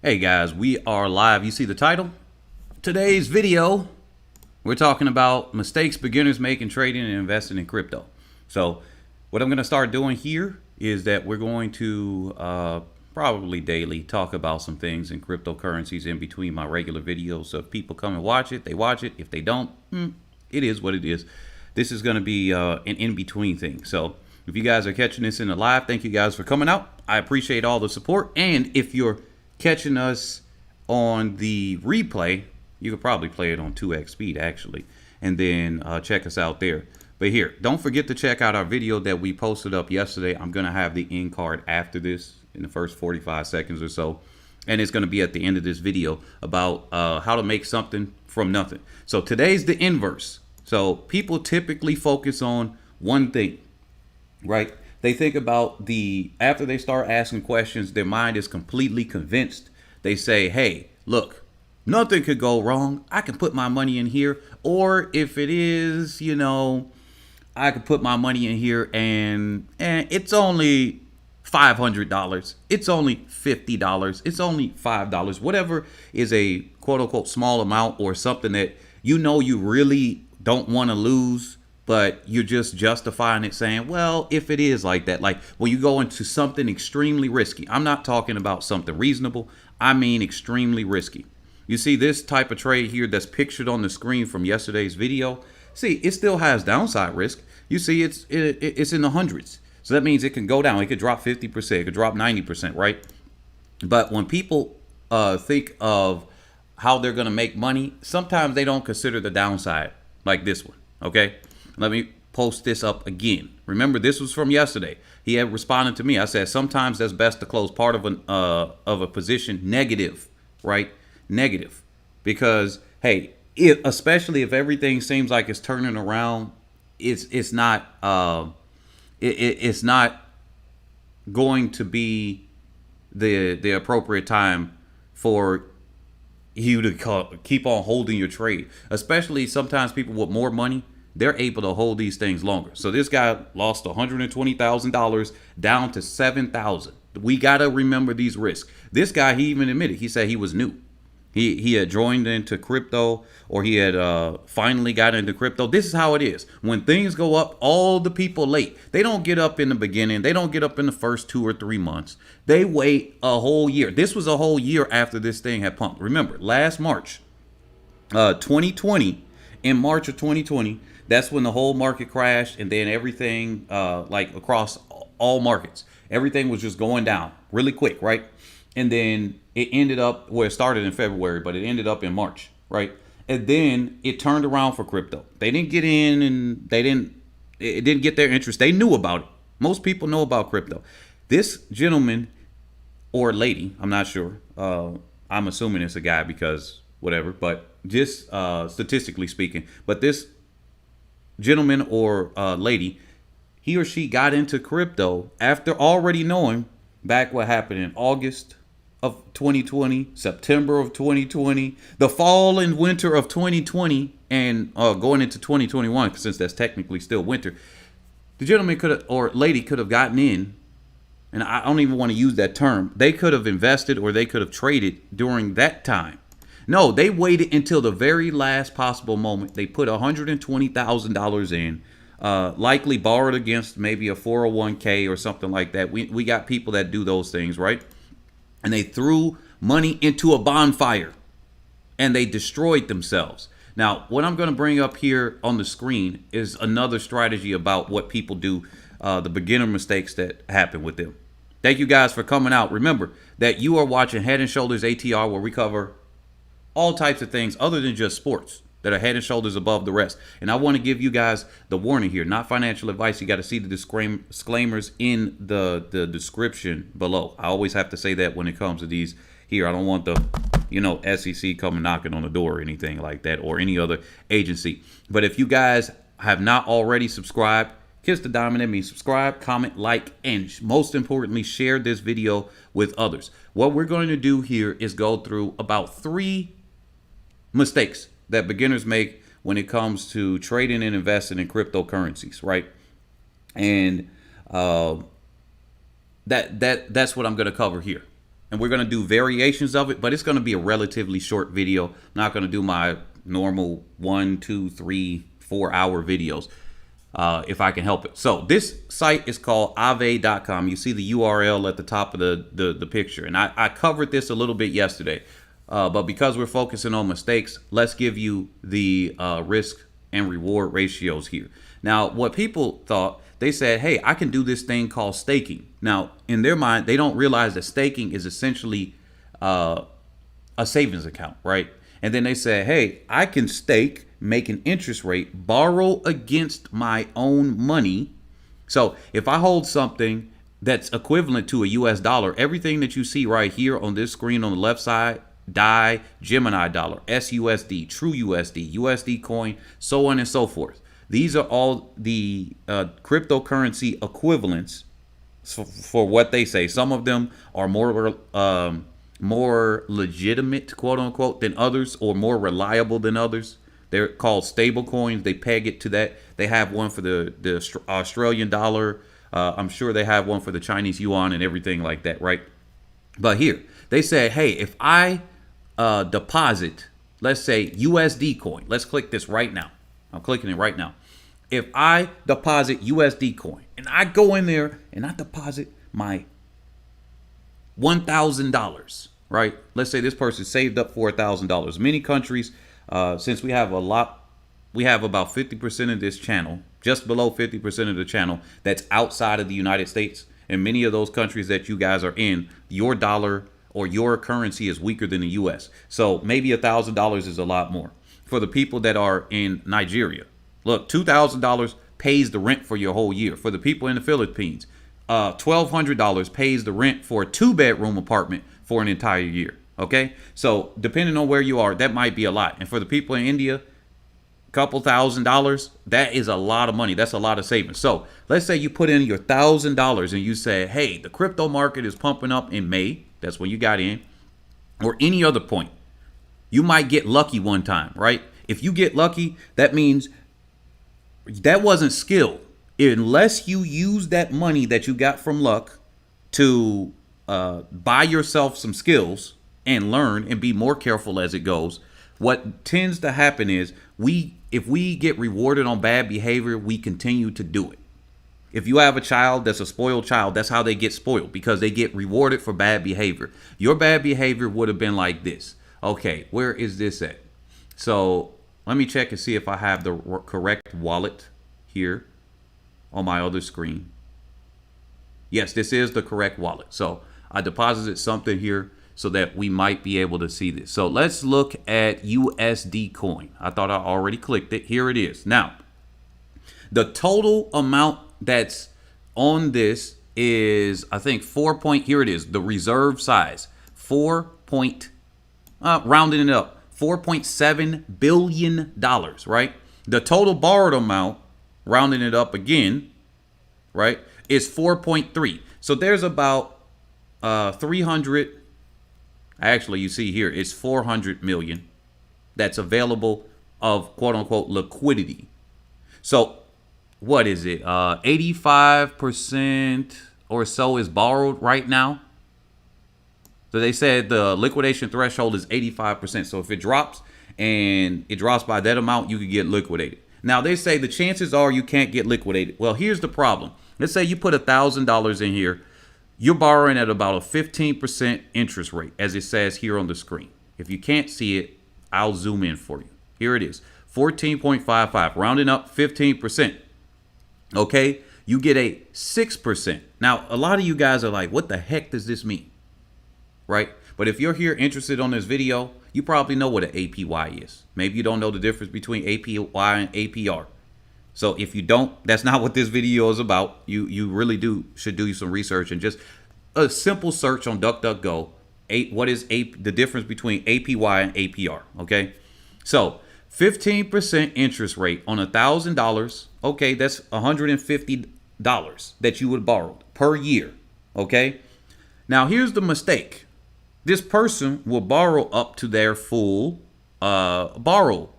Hey guys, we are live. You see the title? Today's video, we're talking about mistakes beginners make in trading and investing in crypto. So what I'm going to start doing here is that we're going to probably daily talk about some things in cryptocurrencies in between my regular videos. So if people come and watch it, they watch it. If they don't, it is what it is. This is going to be an in-between thing. So if you guys are catching this in the live, thank you guys for coming out. I appreciate all the support. And if you're catching us on the replay, you could probably play it on 2x speed actually, and then check us out there. But here, don't forget to check out our video that we posted up yesterday. I'm gonna have the end card after this in the first 45 seconds or so, and it's gonna be at the end of this video about how to make something from nothing. So today's the inverse. So people typically focus on one thing, right? They think about after they start asking questions, their mind is completely convinced. They say, hey, look, nothing could go wrong. I can put my money in here. Or if it is, I could put my money in here and it's only $500. It's only $50. It's only $5. Whatever is a quote unquote small amount or something that you really don't want to lose, but you're just justifying it saying, well, if it is like that, like when you go into something extremely risky, I'm not talking about something reasonable. I mean, extremely risky. You see this type of trade here that's pictured on the screen from yesterday's video. See, it still has downside risk. You see, it's in the hundreds. So that means it can go down. It could drop 50%. It could drop 90%, right? But when people think of how they're going to make money, sometimes they don't consider the downside like this one, okay? Let me post this up again. Remember, this was from yesterday. He had responded to me. I said, sometimes that's best to close part of a position negative, right? Negative. Because, hey, especially if everything seems like it's turning around, it's not going to be the appropriate time for you to keep on holding your trade. Especially sometimes people with more money, they're able to hold these things longer. So this guy lost $120,000 down to $7,000. We got to remember these risks. This guy, he even admitted, he said he was new. He had joined into crypto, or he had finally got into crypto. This is how it is. When things go up, all the people late. They don't get up in the beginning. They don't get up in the first 2 or 3 months. They wait a whole year. This was a whole year after this thing had pumped. Remember, last March, 2020, in March of 2020, that's when the whole market crashed, and then everything, like across all markets, everything was just going down really quick, right? And then it ended up, well, it started in February, but it ended up in March, right? And then it turned around for crypto. They didn't get in, and it didn't get their interest. They knew about it. Most people know about crypto. This gentleman or lady, I'm not sure. I'm assuming it's a guy because whatever, but just statistically speaking, but this gentleman or lady, he or she got into crypto after already knowing back what happened in August of 2020, September of 2020, the fall and winter of 2020, and going into 2021, since that's technically still winter. The gentleman could have, or lady could have gotten in, and I don't even want to use that term. They could have invested or they could have traded during that time. No, they waited until the very last possible moment. They put $120,000 in, likely borrowed against maybe a 401k or something like that. We got people that do those things, right? And they threw money into a bonfire and they destroyed themselves. Now, what I'm going to bring up here on the screen is another strategy about what people do, the beginner mistakes that happen with them. Thank you guys for coming out. Remember that you are watching Head and Shoulders ATR, where we cover all types of things other than just sports that are head and shoulders above the rest. And I want to give you guys the warning here, not financial advice. You got to see the disclaimers in the description below. I always have to say that when it comes to these here. I don't want the, SEC coming knocking on the door or anything like that, or any other agency. But if you guys have not already subscribed, kiss the diamond at me, subscribe, comment, like, and most importantly, share this video with others. What we're going to do here is go through about 3 mistakes that beginners make when it comes to trading and investing in cryptocurrencies, right? And that's what I'm going to cover here. and we're going to do variations of it, but it's going to be a relatively short video. I'm not going to do my normal 1, 2, 3, 4 hour videos if I can help it. So this site is called Aave.com. You see the URL at the top of the picture, and I covered this a little bit yesterday, but because we're focusing on mistakes, let's give you the risk and reward ratios here. Now, what people thought, they said, hey, I can do this thing called staking. Now, in their mind, they don't realize that staking is essentially a savings account, right? And then they said, hey, I can stake, make an interest rate, borrow against my own money. So if I hold something that's equivalent to a US dollar, everything that you see right here on this screen on the left side, DAI, Gemini dollar, SUSD, True USD, USD coin, so on and so forth. These are all the cryptocurrency equivalents for what they say. Some of them are more legitimate, quote unquote, than others, or more reliable than others. They're called stable coins. They peg it to that. They have one for the Australian dollar. I'm sure they have one for the Chinese yuan and everything like that, right? But here, they say, hey, if I deposit, let's say USD coin. Let's click this right now. I'm clicking it right now. If I deposit USD coin and I go in there and I deposit my $1,000, right? Let's say this person saved up $4,000. Many countries, since we have about 50% of this channel, just below 50% of the channel that's outside of the United States. And many of those countries that you guys are in, your dollar or your currency is weaker than the US. So maybe $1,000 is a lot more. For the people that are in Nigeria, look, $2,000 pays the rent for your whole year. For the people in the Philippines, $1,200 pays the rent for a 2-bedroom apartment for an entire year. Okay, so depending on where you are, that might be a lot. And for the people in India, a couple $1,000, that is a lot of money. That's a lot of savings. So let's say you put in your $1,000 and you say, hey, the crypto market is pumping up in May. That's when you got in, or any other point. You might get lucky one time, right? If you get lucky, that means that wasn't skill. Unless you use that money that you got from luck to buy yourself some skills and learn and be more careful as it goes, what tends to happen is if we get rewarded on bad behavior, we continue to do it. If you have a child that's a spoiled child, that's how they get spoiled, because they get rewarded for bad behavior. Your bad behavior would have been like this. Okay, where is this at? So let me check and see if I have the correct wallet here on my other screen. Yes, this is the correct wallet. So I deposited something here so that we might be able to see this. So let's look at USD coin. I thought I already clicked it. Here it is. Now, the total amount that's on this is, I think, here it is, the reserve size, rounding it up, $4.7 billion, right? The total borrowed amount, rounding it up again, right, is 4.3. So there's about 300, actually you see here, it's 400 million that's available of quote unquote liquidity. So what is it? 85% or so is borrowed right now. So they said the liquidation threshold is 85%. So if it drops and it drops by that amount, you could get liquidated. Now they say the chances are you can't get liquidated. Well, here's the problem. Let's say you put $1,000 in here. You're borrowing at about a 15% interest rate, as it says here on the screen. If you can't see it, I'll zoom in for you. Here it is, 14.55, rounding up 15%. Okay, you get a 6%. Now, a lot of you guys are like, what the heck does this mean? Right? But if you're here interested on this video, you probably know what an APY is. Maybe you don't know the difference between APY and APR. So if you don't, that's not what this video is about. You really should do some research, and just a simple search on DuckDuckGo. What is the difference between APY and APR? Okay, so 15% interest rate on $1,000. Okay, that's $150 that you would borrow per year. Okay, now here's the mistake. This person will borrow up to their full borrow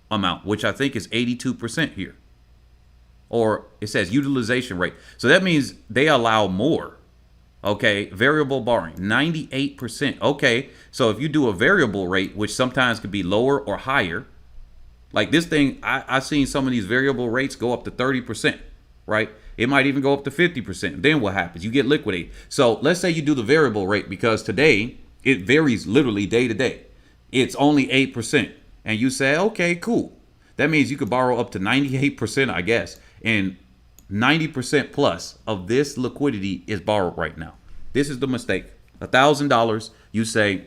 amount, which I think is 82% here. Or it says utilization rate. So that means they allow more. Okay, variable borrowing, 98%. Okay, so if you do a variable rate, which sometimes could be lower or higher, like this thing, I've seen some of these variable rates go up to 30%, right? It might even go up to 50%. Then what happens? You get liquidated. So let's say you do the variable rate, because today it varies literally day to day. It's only 8%. And you say, okay, cool. That means you could borrow up to 98%, I guess. And 90% plus of this liquidity is borrowed right now. This is the mistake. $1,000, you say,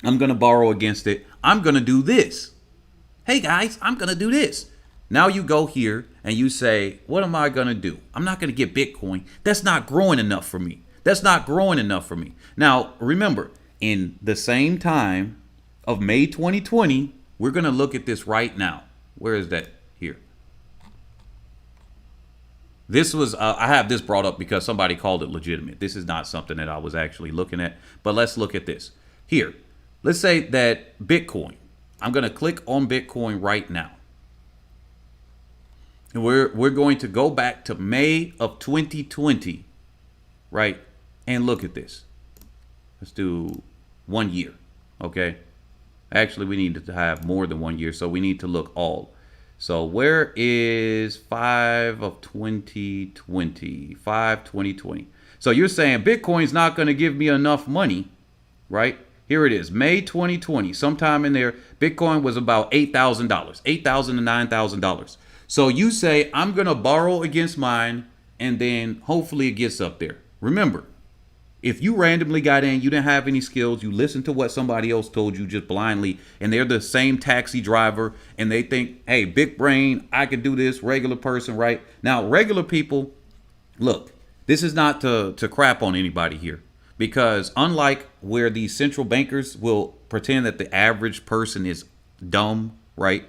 I'm going to borrow against it. I'm going to do this. Hey guys, I'm going to do this. Now you go here and you say, what am I going to do? I'm not going to get Bitcoin. That's not growing enough for me. That's not growing enough for me. Now, remember, in the same time of May 2020, we're going to look at this right now. Where is that? Here. This was, I have this brought up because somebody called it legitimate. This is not something that I was actually looking at, but let's look at this. Here, let's say that Bitcoin, I'm going to click on Bitcoin right now. And we're going to go back to May of 2020, right? And look at this. Let's do 1 year, okay? Actually, we need to have more than 1 year, so we need to look all. So where is 5 of 2020? 5/2020. So you're saying Bitcoin's not going to give me enough money, right? Here it is, May 2020. Sometime in there, Bitcoin was about $8,000, $8,000 to $9,000. So you say, I'm going to borrow against mine, and then hopefully it gets up there. Remember, if you randomly got in, you didn't have any skills, you listened to what somebody else told you just blindly, and they're the same taxi driver, and they think, hey, big brain, I can do this, regular person, right? Now, regular people, look, this is not to crap on anybody here, because unlike where these central bankers will pretend that the average person is dumb, right?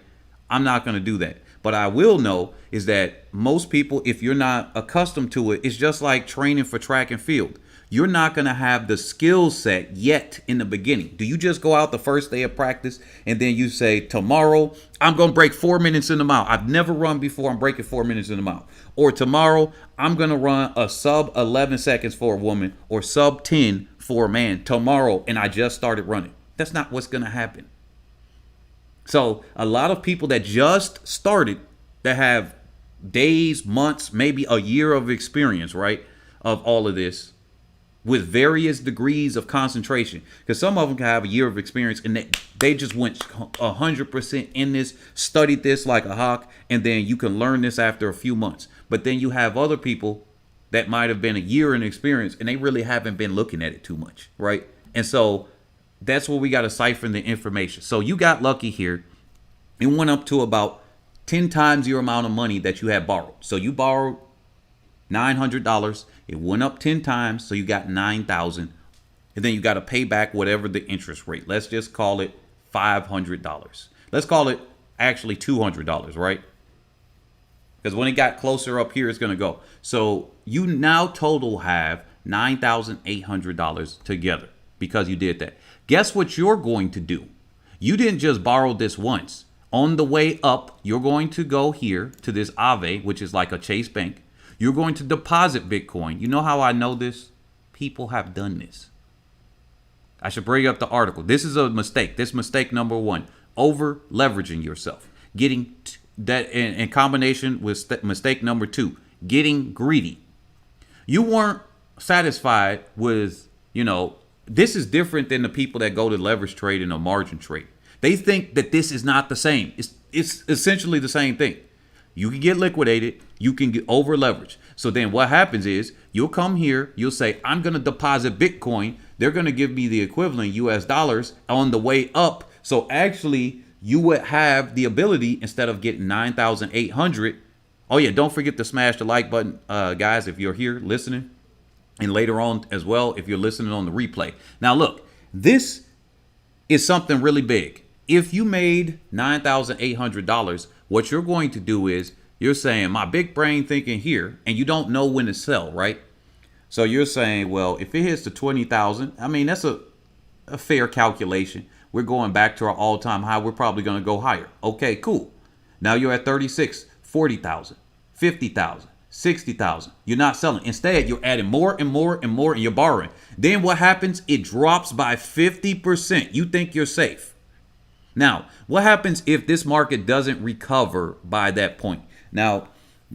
I'm not going to do that. But I will know is that most people, if you're not accustomed to it, it's just like training for track and field. You're not going to have the skill set yet in the beginning. Do you just go out the first day of practice and then you say, tomorrow, I'm going to break 4 minutes in the mile. I've never run before. I'm breaking 4 minutes in the mile. Or tomorrow, I'm going to run a sub 11 seconds for a woman or sub 10 for a man tomorrow. And I just started running. That's not what's going to happen. So a lot of people that just started, that have days, months, maybe a year of experience, right, of all of this, with various degrees of concentration, because some of them can have a year of experience and they just went 100% in this, studied this like a hawk, and then you can learn this after a few months. But then you have other people that might have been a year in experience and they really haven't been looking at it too much, right? And so that's where we got to siphon the information. So you got lucky here. It went up to about 10 times your amount of money that you had borrowed. So you borrowed $900. It went up 10 times. So you got $9,000. And then you got to pay back whatever the interest rate. Let's just call it $500. Let's call it actually $200, right? Because when it got closer up here, it's going to go. So you now total have $9,800 together because you did that. Guess what you're going to do? You didn't just borrow this once. On the way up, you're going to go here to this Aave, which is like a Chase Bank. You're going to deposit Bitcoin. You know how I know this? People have done this. I should bring up the article. This is a mistake. This mistake number one, over leveraging yourself. Getting that in combination with mistake number two, getting greedy. You weren't satisfied with, this is different than the people that go to leverage trade and a margin trade. They think that this is not the same. It's essentially the same thing. You can get liquidated. You can get over leveraged. So then what happens is you'll come here. You'll say, I'm going to deposit Bitcoin. They're going to give me the equivalent US dollars on the way up. So actually you would have the ability, instead of getting 9,800. Oh yeah, don't forget to smash the like button, guys, if you're here listening. And later on as well, if you're listening on the replay. Now look, this is something really big. If you made $9,800, what you're going to do is you're saying, my big brain thinking here, and you don't know when to sell, right? So you're saying, well, if it hits to 20,000, I mean, that's a fair calculation. We're going back to our all-time high. We're probably going to go higher. Okay, cool. Now you're at 36, 40,000, 50,000. 60,000. You're not selling. Instead, you're adding more and more and more, and you're borrowing. Then what happens? It drops by 50%. You think you're safe. Now, what happens if this market doesn't recover by that point? Now,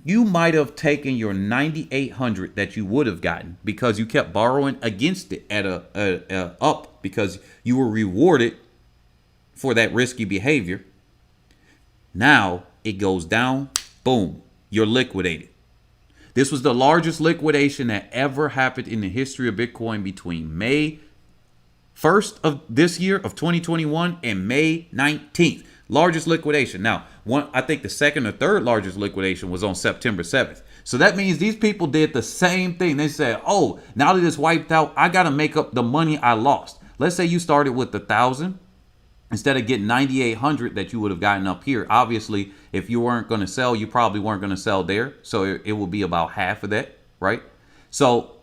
you might have taken your 9,800 that you would have gotten because you kept borrowing against it at a up because you were rewarded for that risky behavior. Now it goes down. Boom. You're liquidated. This was the largest liquidation that ever happened in the history of Bitcoin between May 1st of this year of 2021 and May 19th. Largest liquidation. Now, I think the second or third largest liquidation was on September 7th. So that means these people did the same thing. They said, oh, now that it's wiped out, I got to make up the money I lost. Let's say you started with 1,000. Instead of getting 9,800 that you would have gotten up here. Obviously, if you weren't going to sell, you probably weren't going to sell there. So it will be about half of that, right? So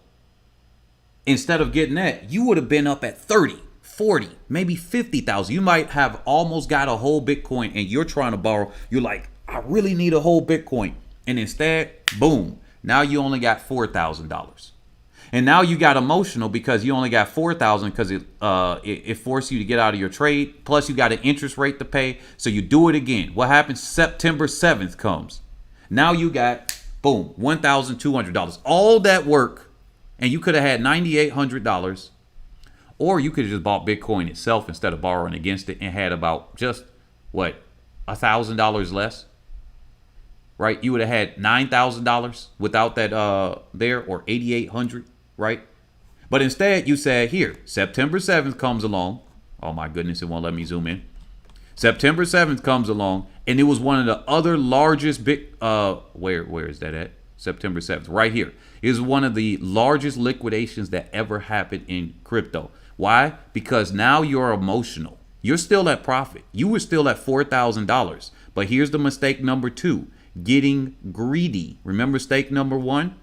instead of getting that, you would have been up at 30. 40, maybe 50,000. You might have almost got a whole Bitcoin and you're trying to borrow. You're like, I really need a whole Bitcoin. And instead, boom, now you only got $4,000. And now you got emotional because you only got 4,000 because it forced you to get out of your trade. Plus you got an interest rate to pay. So you do it again. What happens? September 7th comes. Now you got, boom, $1,200. All that work, and you could have had $9,800. Or you could have just bought Bitcoin itself instead of borrowing against it and had about just, what, $1,000 less, right? You would have had $9,000 without that there, or 8,800, right? But instead you said, here, September 7th comes along. Oh my goodness, it won't let me zoom in. September 7th comes along, and it was one of the other largest where is that at? September 7th, right here. It was one of the largest liquidations that ever happened in crypto. Why? Because now you're emotional. You're still at profit. You were still at $4,000. But here's the mistake number 2, getting greedy. Remember mistake number 1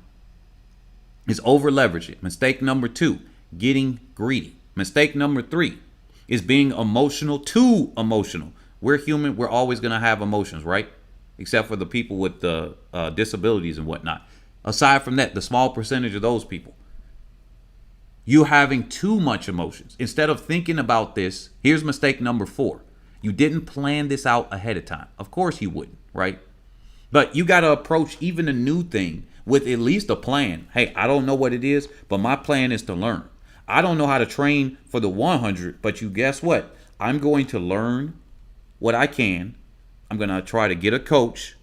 is over leveraging. Mistake number 2, getting greedy. Mistake number 3 is being emotional, too emotional. We're human. We're always going to have emotions, right? Except for the people with the disabilities and whatnot. Aside from that, the small percentage of those people. You having too much emotions. Instead of thinking about this, here's mistake number 4. You didn't plan this out ahead of time. Of course you wouldn't, right? But you got to approach even a new thing with at least a plan. Hey, I don't know what it is, but my plan is to learn. I don't know how to train for the 100, but you guess what? I'm going to learn what I can. I'm going to try to get a coach,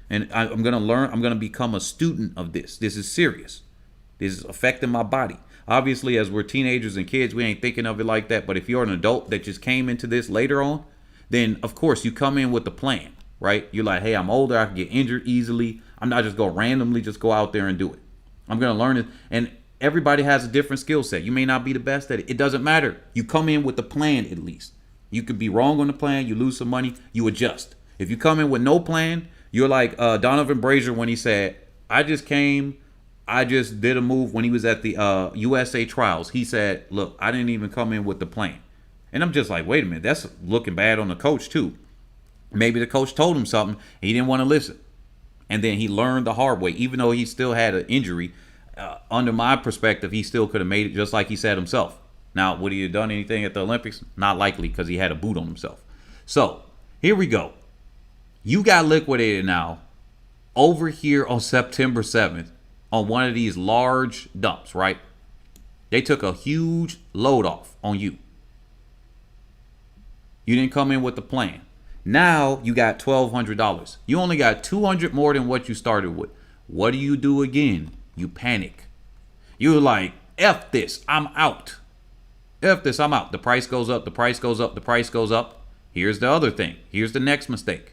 and I'm going to learn. I'm going to become a student of this. This is serious. This is affecting my body. Obviously, as we're teenagers and kids, we ain't thinking of it like that. But if you're an adult that just came into this later on, then of course you come in with a plan, right? You're like, hey, I'm older. I can get injured easily. I'm not just going to randomly just go out there and do it. I'm going to learn it. And everybody has a different skill set. You may not be the best at it. It doesn't matter. You come in with a plan at least. You could be wrong on the plan. You lose some money. You adjust. If you come in with no plan, you're like Donovan Brazier when he said, I just did a move when he was at the USA trials. He said, look, I didn't even come in with the plan. And I'm just like, wait a minute, that's looking bad on the coach too. Maybe the coach told him something, he didn't want to listen. And then he learned the hard way. Even though he still had an injury, under my perspective, he still could have made it just like he said himself. Now, would he have done anything at the Olympics? Not likely, because he had a boot on himself. So, here we go. You got liquidated now over here on September 7th on one of these large dumps, right? They took a huge load off on you. You didn't come in with a plan. Now you got $1,200. You only got $200 more than what you started with. What do you do again? You panic. You're like, F this, I'm out. F this, I'm out. The price goes up, the price goes up, the price goes up. Here's the other thing. Here's the next mistake.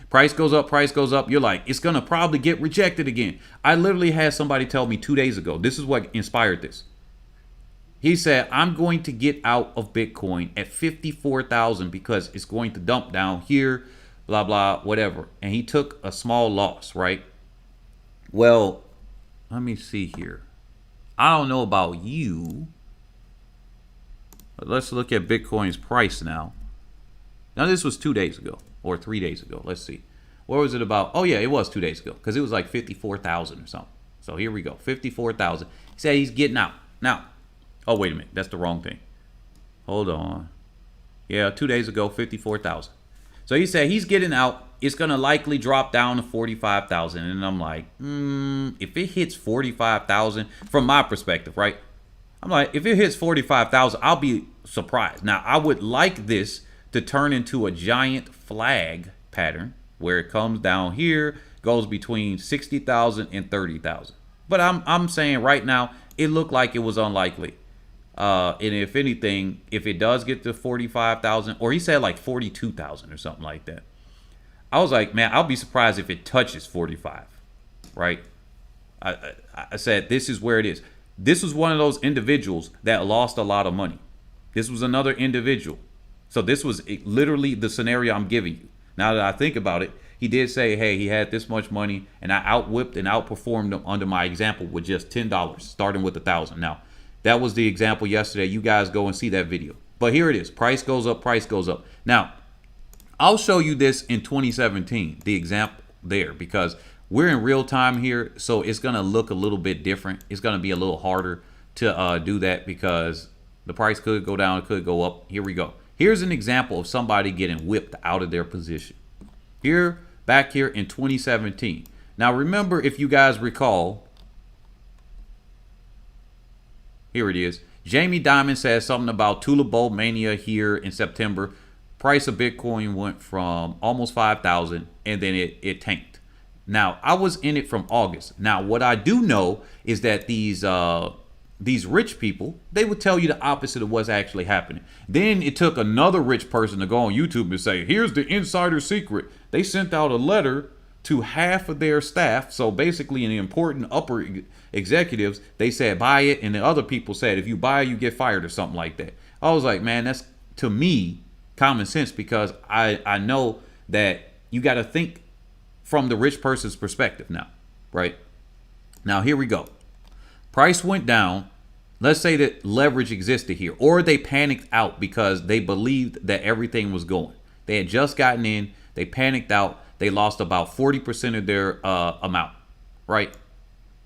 Price goes up, price goes up. You're like, it's going to probably get rejected again. I literally had somebody tell me 2 days ago, this is what inspired this. He said, I'm going to get out of Bitcoin at 54,000 because it's going to dump down here, blah, blah, whatever. And he took a small loss, right? Well, let me see here. I don't know about you, but let's look at Bitcoin's price now. Now, this was 2 days ago or 3 days ago. Let's see. Or was it about, oh yeah, it was 2 days ago, because it was like 54,000 or something. So here we go, 54,000. He said he's getting out. Now, oh, wait a minute, that's the wrong thing. Hold on. Yeah, 2 days ago, 54,000. So he said he's getting out. It's going to likely drop down to 45,000. And I'm like, if it hits 45,000, from my perspective, right? I'm like, if it hits 45,000, I'll be surprised. Now, I would like this to turn into a giant flag pattern where it comes down here, goes between 60,000 and 30,000. But I'm saying right now, it looked like it was unlikely. And if anything, if it does get to 45,000, or he said like 42,000 or something like that, I was like, man, I'll be surprised if it touches 45, right? I said, this is where it is. This was one of those individuals that lost a lot of money. This was another individual. So this was literally the scenario I'm giving you. Now that I think about it, he did say, hey, he had this much money, and I outwhipped and outperformed him under my example with just $10, starting with 1,000. Now, that was the example yesterday. You guys go and see that video. But here it is. Price goes up, price goes up. Now, I'll show you this in 2017, the example there, because we're in real time here, so it's going to look a little bit different. It's going to be a little harder to do that because the price could go down, it could go up. Here we go. Here's an example of somebody getting whipped out of their position. Here, back here in 2017. Now, remember, if you guys recall, here it is. Jamie Dimon says something about Tulip Bowl Mania here in September. Price of Bitcoin went from almost 5,000 and then it tanked. Now, I was in it from August. Now, what I do know is that these rich people, they would tell you the opposite of what's actually happening. Then it took another rich person to go on YouTube and say, here's the insider secret. They sent out a letter to half of their staff. So basically, in the important upper executives, they said, buy it. And the other people said, if you buy it, you get fired or something like that. I was like, man, that's, to me, common sense, because I know that you got to think from the rich person's perspective now, right? Now, here we go. Price went down. Let's say that leverage existed here, or they panicked out because they believed that everything was going. They had just gotten in. They panicked out. They lost about 40% of their amount, right?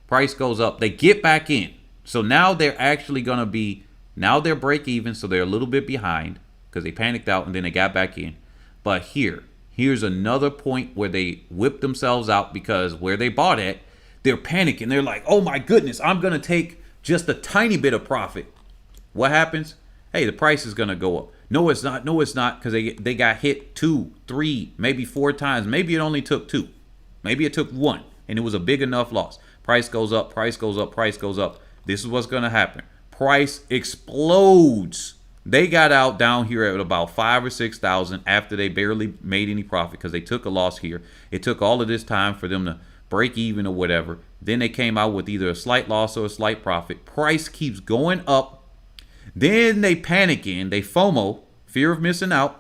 Price goes up. They get back in. So now they're actually going to be, now they're break even. So they're a little bit behind because they panicked out and then they got back in. But here's another point where they whipped themselves out because where they bought at, they're panicking. They're like, oh my goodness, I'm going to take just a tiny bit of profit. What happens? Hey, the price is going to go up. No, it's not. No, it's not, because they got hit 2, 3, maybe 4 times. Maybe it only took 2. Maybe it took 1, and it was a big enough loss. Price goes up, price goes up, price goes up. This is what's going to happen. Price explodes. They got out down here at about 5,000 or 6,000 after they barely made any profit because they took a loss here. It took all of this time for them to break even or whatever. Then they came out with either a slight loss or a slight profit. Price keeps going up. Then they panic in. They FOMO, fear of missing out,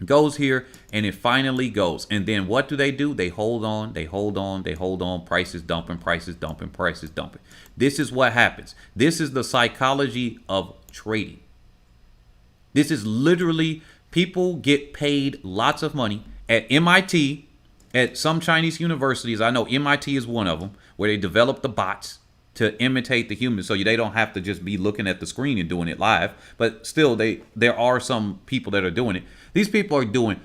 goes here, and it finally goes. And then what do? They hold on, they hold on, they hold on. Price is dumping, price is dumping, price is dumping. This is what happens. This is the psychology of trading. This is literally, people get paid lots of money at MIT, at some Chinese universities. I know MIT is one of them, where they develop the bots to imitate the humans, so they don't have to just be looking at the screen and doing it live. But still, there are some people that are doing it. These people are doing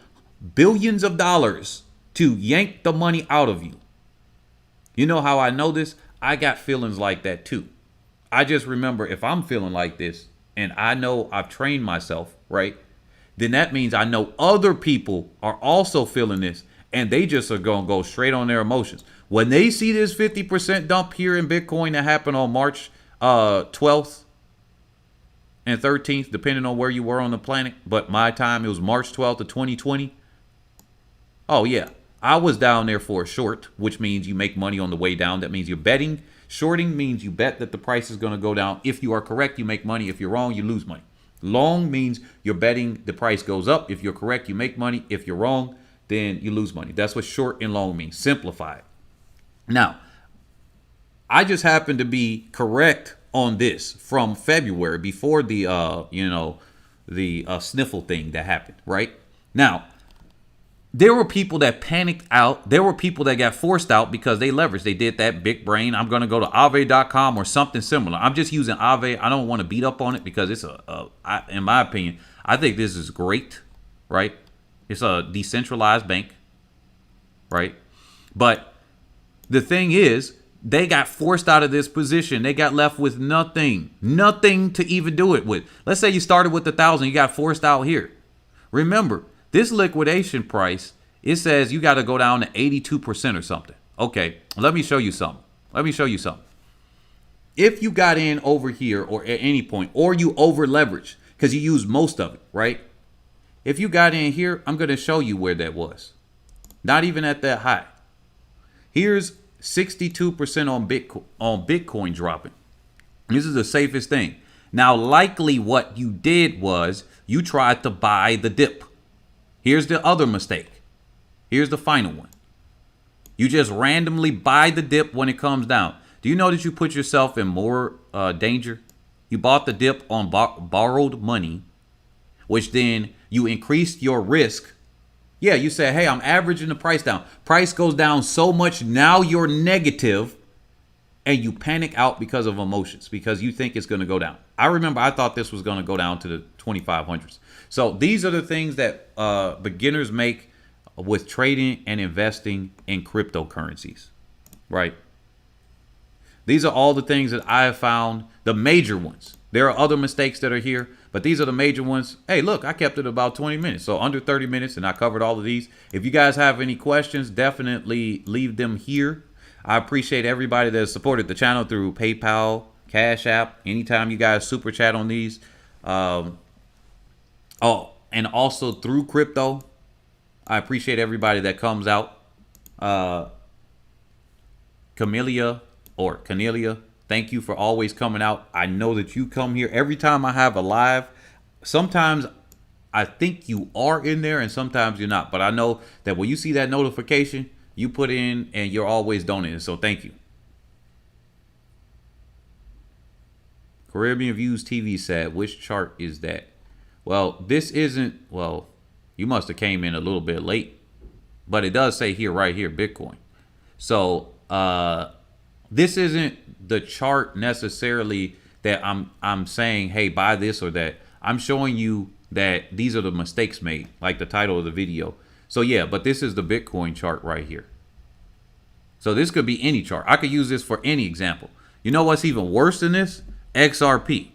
billions of dollars to yank the money out of you. You know how I know this? I got feelings like that too. I just remember, if I'm feeling like this and I know I've trained myself, right, then that means I know other people are also feeling this, and they just are going to go straight on their emotions. When they see this 50% dump here in Bitcoin that happened on March 12th and 13th, depending on where you were on the planet, but my time, it was March 12th of 2020. Oh, yeah. I was down there for a short, which means you make money on the way down. That means you're betting. Shorting means you bet that the price is going to go down. If you are correct, you make money. If you're wrong, you lose money. Long means you're betting the price goes up. If you're correct, you make money. If you're wrong, then you lose money. That's what short and long means. Simplified. Now, I just happen to be correct on this from February, before the sniffle thing that happened, right? Now, There were people that panicked out. There were people that got forced out because they leveraged. They did that big brain. I'm going to go to Aave.com or something similar. I'm just using Aave. I don't want to beat up on it because it's in my opinion, I think this is great, right? It's a decentralized bank, right? But the thing is, they got forced out of this position. They got left with nothing to even do it with. Let's say you started with 1,000, you got forced out here. Remember, this liquidation price, it says you got to go down to 82% or something. Okay, let me show you something. If you got in over here or at any point, or you over leverage because you used most of it, right? If you got in here, I'm going to show you where that was. Not even at that high. Here's 62% on Bitcoin dropping. This is the safest thing. Now, likely what you did was you tried to buy the dip. Here's the other mistake. Here's the final one. You just randomly buy the dip when it comes down. Do you know that you put yourself in more danger? You bought the dip on borrowed money, which then you increased your risk. Yeah, you say, hey, I'm averaging the price down. Price goes down so much, now you're negative, and you panic out because of emotions, because you think it's going to go down. I remember I thought this was going to go down to the 2,500s. So these are the things that beginners make with trading and investing in cryptocurrencies, right? These are all the things that I have found, the major ones. There are other mistakes that are here, but these are the major ones. Hey, look, I kept it about 20 minutes, so under 30 minutes, and I covered all of these. If you guys have any questions, definitely leave them here. I appreciate everybody that has supported the channel through PayPal, Cash App. Anytime you guys super chat on these. And also through crypto. I appreciate everybody that comes out. Camelia, thank you for always coming out. I know that you come here every time I have a live. Sometimes I think you are in there and sometimes you're not. But I know that when you see that notification, you put in and you're always donating. So thank you. Caribbean Views TV said, which chart is that? Well, this isn't, well, you must have came in a little bit late. But it does say here, right here, Bitcoin. So this isn't the chart necessarily that I'm saying, hey, buy this or that. I'm showing you that these are the mistakes made, like the title of the video. So yeah, but this is the Bitcoin chart right here. So this could be any chart. I could use this for any example. You know what's even worse than this? XRP.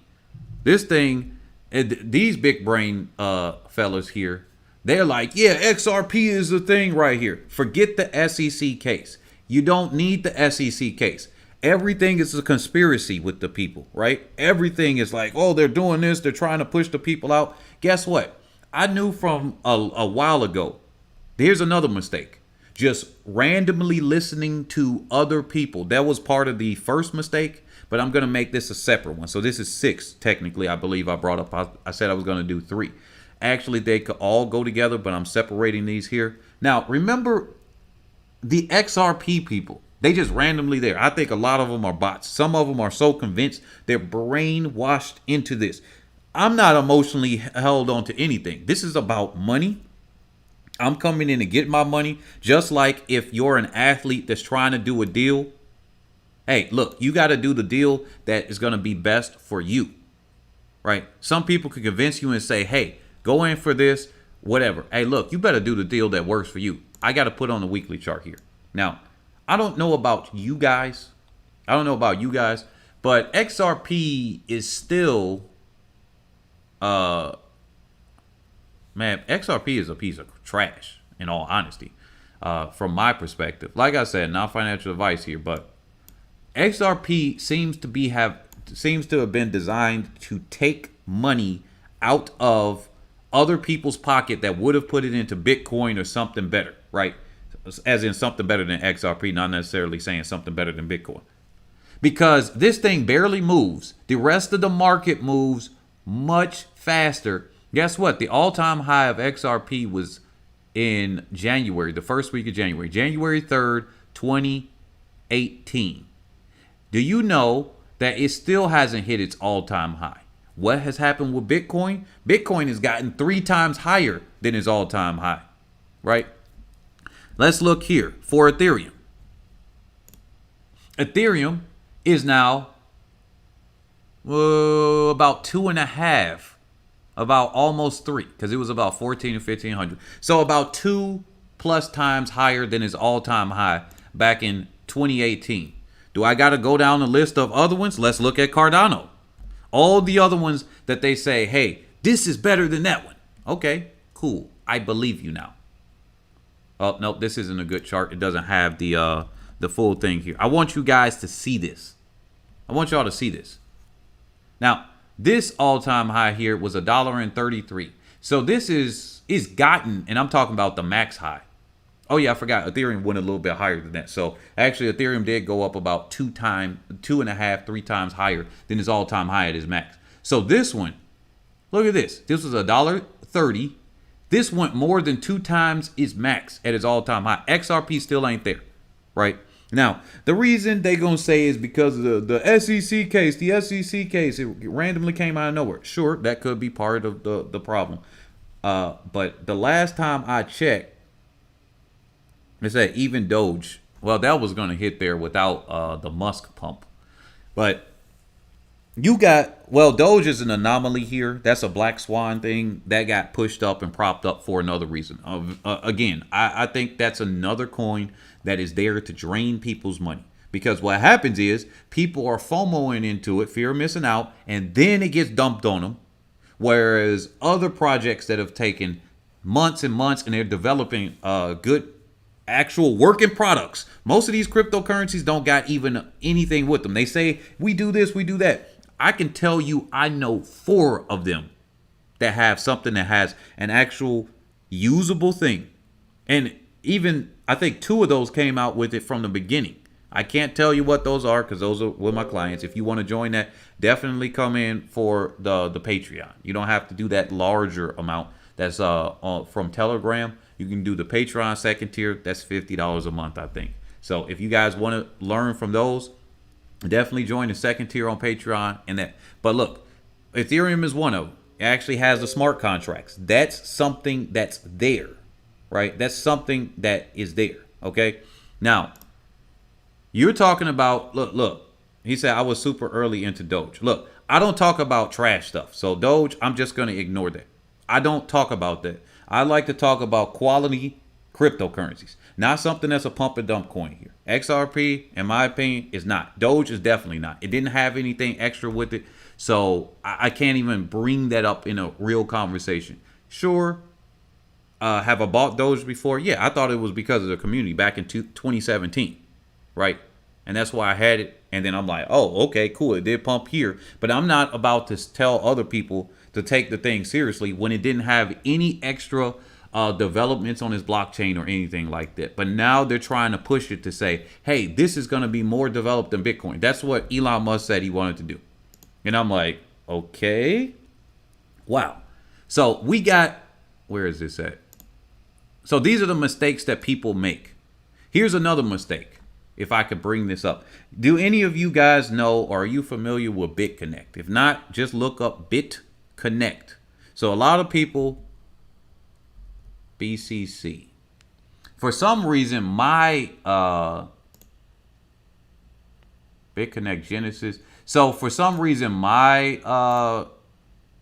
This thing, these big brain fellas here, they're like, yeah, XRP is the thing right here. Forget the SEC case. You don't need the SEC case. Everything is a conspiracy with the people, right? Everything is like, oh, they're doing this. They're trying to push the people out. Guess what? I knew from a while ago. Here's another mistake. Just randomly listening to other people. That was part of the first mistake, but I'm going to make this a separate one. So this is 6, technically, I believe I brought up. I said I was going to do 3. Actually, they could all go together, but I'm separating these here. Now, remember the XRP people. They just randomly there. I think a lot of them are bots. Some of them are so convinced they're brainwashed into this. I'm not emotionally held on to anything. This is about money. I'm coming in to get my money. Just like if you're an athlete that's trying to do a deal. Hey, look, you got to do the deal that is going to be best for you. Right? Some people could convince you and say, hey, go in for this, whatever. Hey, look, you better do the deal that works for you. I got to put on the weekly chart here. Now, I don't know about you guys. But XRP is still, man, XRP is a piece of trash, in all honesty, from my perspective. Like I said, not financial advice here, but XRP seems to have been designed to take money out of other people's pocket that would have put it into Bitcoin or something better, right? As in something better than XRP, not necessarily saying something better than Bitcoin. Because this thing barely moves. The rest of the market moves much faster. Guess what? The all-time high of XRP was in January, the first week of January. January 3rd, 2018. Do you know that it still hasn't hit its all-time high? What has happened with Bitcoin? Bitcoin has gotten 3 times higher than its all-time high, right? Let's look here for Ethereum. Ethereum is now about 2.5, about almost 3, because it was about 14 or 1500. So about 2+ times higher than its all-time high back in 2018. Do I got to go down the list of other ones? Let's look at Cardano. All the other ones that they say, hey, this is better than that one. Okay, cool. I believe you now. Oh, nope, this isn't a good chart. It doesn't have the full thing here. I want you guys to see this. I want y'all to see this. Now, this all-time high here was $1.33. So this is gotten, and I'm talking about the max high. Oh yeah, I forgot. Ethereum went a little bit higher than that. So actually, Ethereum did go up about 2.5, 3 times higher than its all-time high at its max. So this one, look at this. This was $1.30. This went more than 2 times its max at its all-time high. XRP still ain't there, right? Now, the reason they gonna say is because of the SEC case. The SEC case, it randomly came out of nowhere. Sure, that could be part of the problem. But the last time I checked, it said even Doge. Well, that was gonna hit there without the Musk pump. But you got, well, Doge is an anomaly here. That's a black swan thing that got pushed up and propped up for another reason. Again, I think that's another coin that is there to drain people's money. Because what happens is people are FOMOing into it, fear of missing out, and then it gets dumped on them. Whereas other projects that have taken months and months and they're developing good actual working products. Most of these cryptocurrencies don't got even anything with them. They say, we do this, we do that. I can tell you, I know 4 of them that have something that has an actual usable thing. And even, I think 2 of those came out with it from the beginning. I can't tell you what those are because those are with my clients. If you want to join that, definitely come in for the Patreon. You don't have to do that larger amount that's from Telegram. You can do the Patreon second tier. That's $50 a month, I think. So if you guys want to learn from those, definitely join the second tier on Patreon and that. But look, Ethereum is one of them. It actually has the smart contracts. That's something that's there, right? That's something that is there, okay? Now, you're talking about, look. He said, I was super early into Doge. Look, I don't talk about trash stuff. So Doge, I'm just going to ignore that. I don't talk about that. I like to talk about quality cryptocurrencies, not something that's a pump and dump coin here. XRP, in my opinion, is not. Doge is definitely not. It didn't have anything extra with it. So I can't even bring that up in a real conversation. Sure, have I bought Doge before? Yeah, I thought it was because of the community back in 2017, right? And that's why I had it. And then I'm like, oh, okay, cool. It did pump here. But I'm not about to tell other people to take the thing seriously when it didn't have any extra developments on its blockchain or anything like that. But now they're trying to push it to say, hey, this is going to be more developed than Bitcoin. That's what Elon Musk said he wanted to do. And I'm like, okay, wow. So we got, where is this at? So these are the mistakes that people make. Here's another mistake. If I could bring this up. Do any of you guys know, or are you familiar with BitConnect? If not, just look up BitConnect. So a lot of people, BCC. For some reason, my BitConnect Genesis. So for some reason, my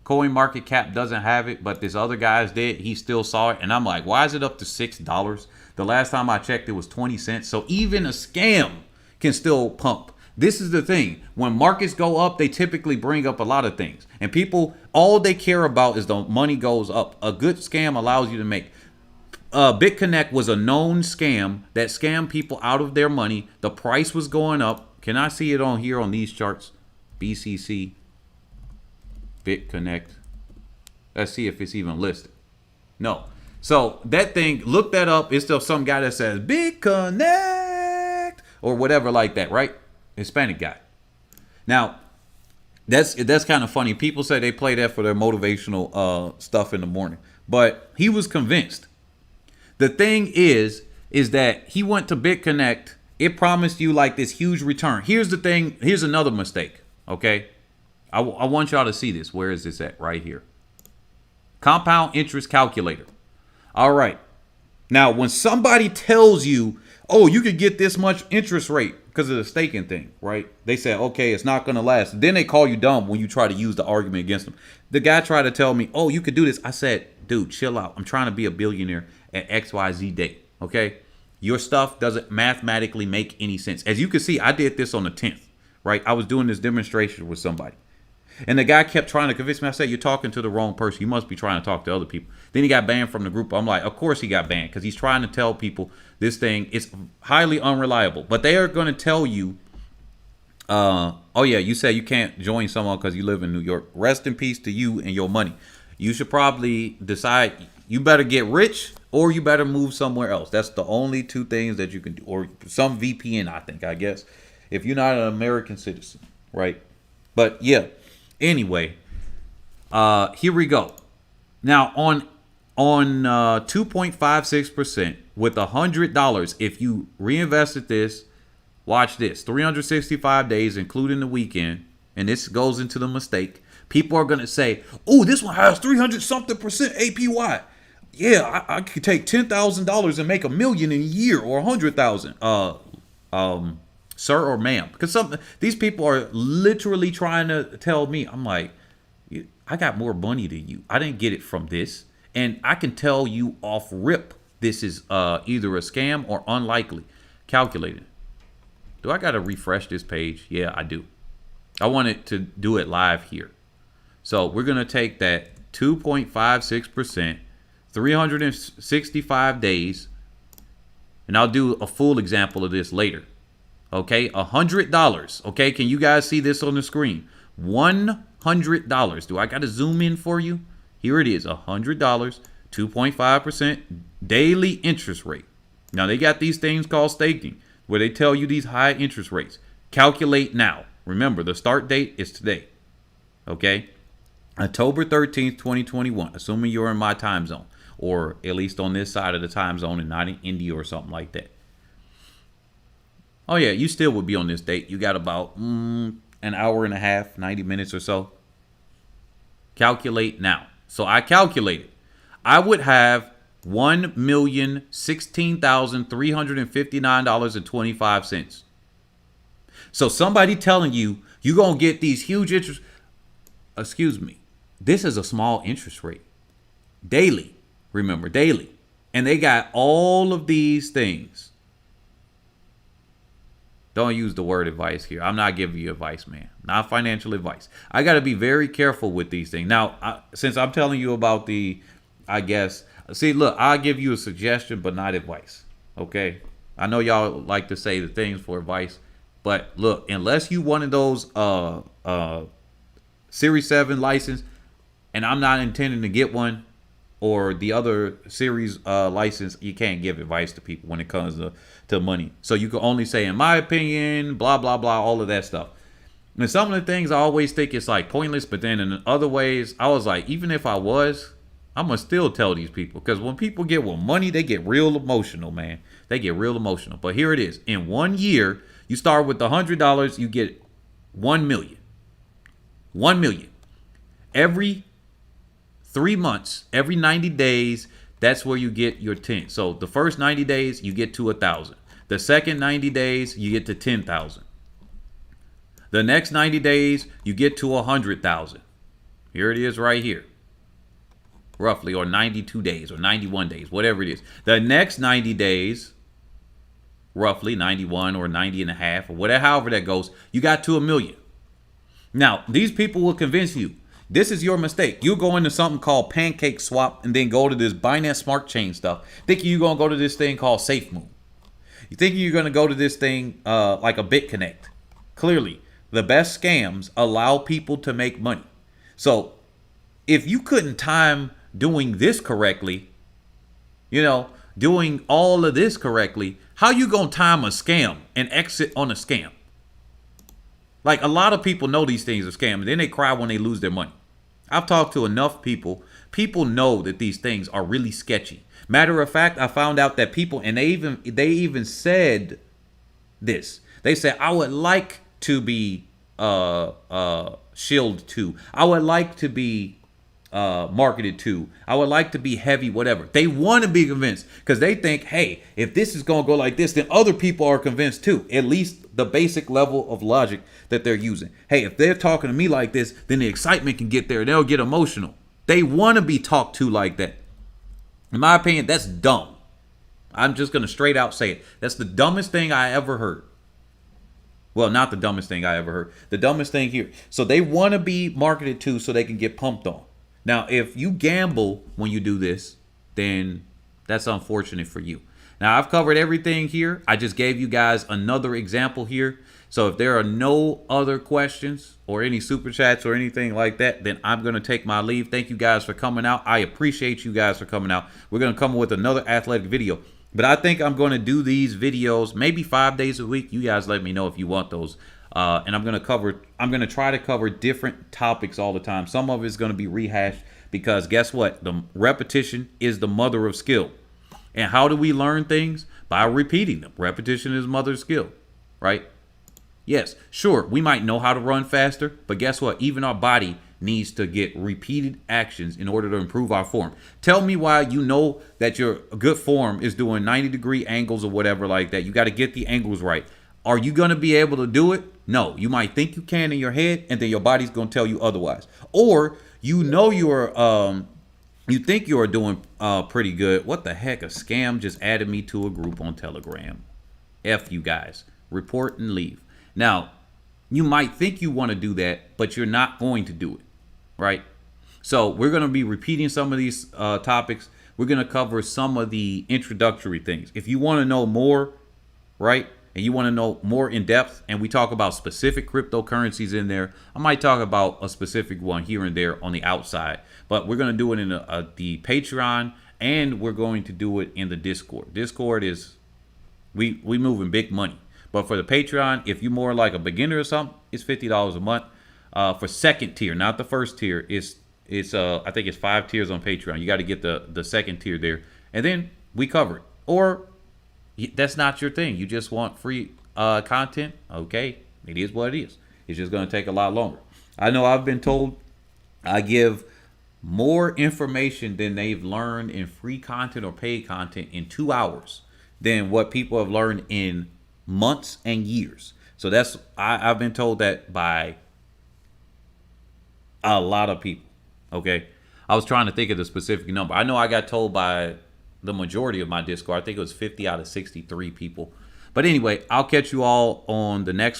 Coin Market Cap doesn't have it, but this other guy's did. He still saw it, and I'm like, why is it up to $6? The last time I checked, it was 20 cents. So even a scam can still pump. This is the thing. When markets go up, they typically bring up a lot of things. And people, all they care about is the money goes up. A good scam allows you to make. BitConnect was a known scam that scammed people out of their money. The price was going up. Can I see it on here on these charts? BCC, BitConnect. Let's see if it's even listed. No. So that thing, look that up. It's still some guy that says BitConnect or whatever like that, right? Hispanic guy. Now, that's kind of funny. People say they play that for their motivational stuff in the morning. But he was convinced. The thing is that he went to BitConnect. It promised you like this huge return. Here's the thing. Here's another mistake, okay? I want y'all to see this. Where is this at? Right here. Compound interest calculator. All right. Now, when somebody tells you, oh, you could get this much interest rate because of the staking thing, right? They say, okay, it's not going to last. Then they call you dumb when you try to use the argument against them. The guy tried to tell me, oh, you could do this. I said, dude, chill out. I'm trying to be a billionaire at XYZ date, okay? Your stuff doesn't mathematically make any sense. As you can see, I did this on the 10th, right? I was doing this demonstration with somebody. And the guy kept trying to convince me. I said, you're talking to the wrong person. You must be trying to talk to other people. Then he got banned from the group. I'm like, of course he got banned because he's trying to tell people this thing is highly unreliable. But they are going to tell you, oh, yeah, you said you can't join someone because you live in New York. Rest in peace to you and your money. You should probably decide you better get rich or you better move somewhere else. That's the only two things that you can do. Or some VPN, I guess, if you're not an American citizen, right? But, yeah. Anyway, here we go. Now on 2.56% with $100, if you reinvested this, watch this, 365 days, including the weekend, and this goes into the mistake. People are gonna say, "Oh, this one has 300-something% APY." Yeah, I could take $10,000 and make $1 million in a year or 100,000. Sir or ma'am, because these people are literally trying to tell me, I'm like, I got more money than you. I didn't get it from this, and I can tell you off rip this is either a scam or unlikely. Calculated. Do I gotta refresh this page? Yeah, I do. I wanted to do it live here. So we're gonna take that 2.56%, 365 days, and I'll do a full example of this later. Okay, $100. Okay, can you guys see this on the screen? $100. Do I got to zoom in for you? Here it is, $100, 2.5% daily interest rate. Now they got these things called staking, where they tell you these high interest rates. Calculate now. Remember, the start date is today. Okay, October 13th, 2021. Assuming you're in my time zone, or at least on this side of the time zone, and not in India or something like that. Oh, yeah, you still would be on this date. You got about an hour and a half, 90 minutes or so. Calculate now. So I calculated. I would have $1,016,359.25. So somebody telling you, you're going to get these huge interest. Excuse me. This is a small interest rate. Daily. Remember, daily. And they got all of these things. Don't use the word advice here. I'm not giving you advice, man. Not financial advice. I got to be very careful with these things. Now, since I'm telling you about I guess, see, look, I'll give you a suggestion, but not advice. Okay? I know y'all like to say the things for advice, but look, unless you one of those Series 7 license, and I'm not intending to get one, or the other series license, you can't give advice to people when it comes to money. So you can only say, in my opinion, blah, blah, blah, all of that stuff. And some of the things I always think it's like pointless, but then in other ways, I was like, even if I was, I'm going to still tell these people. Because when people get with money, they get real emotional, man. They get real emotional. But here it is. In 1 year, you start with the $100, you get 1 million. 1 million. Every 3 months, every 90 days, that's where you get your 10. So the first 90 days, you get to 1,000. The second 90 days, you get to 10,000. The next 90 days, you get to 100,000. Here it is right here. Roughly, or 92 days, or 91 days, whatever it is. The next 90 days, roughly 91 or 90 and a half, or whatever, however that goes, you got to 1 million. Now, these people will convince you. This is your mistake. You go into something called Pancake Swap and then go to this Binance Smart Chain stuff, thinking you're going to go to this thing called SafeMoon. You think you're going to go to this thing like a BitConnect. Clearly, the best scams allow people to make money. So if you couldn't time doing this correctly, doing all of this correctly, how you going to time a scam and exit on a scam? Like, a lot of people know these things are scams, and then they cry when they lose their money. I've talked to enough people. People know that these things are really sketchy. Matter of fact, I found out that people, and they even said this. They said, I would like to be Shield 2. I would like to be marketed to. I would like to be heavy, whatever. They want to be convinced because they think, hey, if this is going to go like this, then other people are convinced too. At least the basic level of logic that they're using. Hey, if they're talking to me like this, then the excitement can get there. They'll get emotional. They want to be talked to like that. In my opinion, that's dumb. I'm just going to straight out say it. That's the dumbest thing I ever heard. Well, not the dumbest thing I ever heard. The dumbest thing here. So they want to be marketed to so they can get pumped on. Now, if you gamble when you do this, then that's unfortunate for you. Now, I've covered everything here. I just gave you guys another example here. So if there are no other questions or any super chats or anything like that, then I'm going to take my leave. Thank you guys for coming out. I appreciate you guys for coming out. We're going to come with another athletic video. But I think I'm going to do these videos maybe 5 days a week. You guys let me know if you want those. And I'm going to try to cover different topics all the time. Some of it's going to be rehashed because guess what? The repetition is the mother of skill. And how do we learn things? By repeating them. Repetition is mother of skill, right? Yes, sure, we might know how to run faster, but guess what? Even our body needs to get repeated actions in order to improve our form. Tell me why you know that your good form is doing 90-degree angles or whatever like that. You got to get the angles right. Are you going to be able to do it? No. You might think you can in your head, and then your body's going to tell you otherwise. Or you know you think you are doing pretty good. What the heck? A scam just added me to a group on Telegram. F you guys. Report and leave. Now, you might think you want to do that, but you're not going to do it, right? So we're going to be repeating some of these topics. We're going to cover some of the introductory things. If you want to know more, right, and you want to know more in depth, and we talk about specific cryptocurrencies in there, I might talk about a specific one here and there on the outside. But we're going to do it in the Patreon, and we're going to do it in the Discord. Discord is, we moving big money. But for the Patreon, if you're more like a beginner or something, it's $50 a month. For second tier, not the first tier, it's I think it's 5 tiers on Patreon. You got to get the second tier there, and then we cover it. Or that's not your thing. You just want free content. Okay, it is what it is. It's just going to take a lot longer. I know I've been told I give more information than they've learned in free content or paid content in 2 hours than what people have learned in months and years. So that's I've been told that by a lot of people. Okay, I was trying to think of the specific number. I know I got told by the majority of my Discord. I think it was 50 out of 63 people. But anyway, I'll catch you all on the next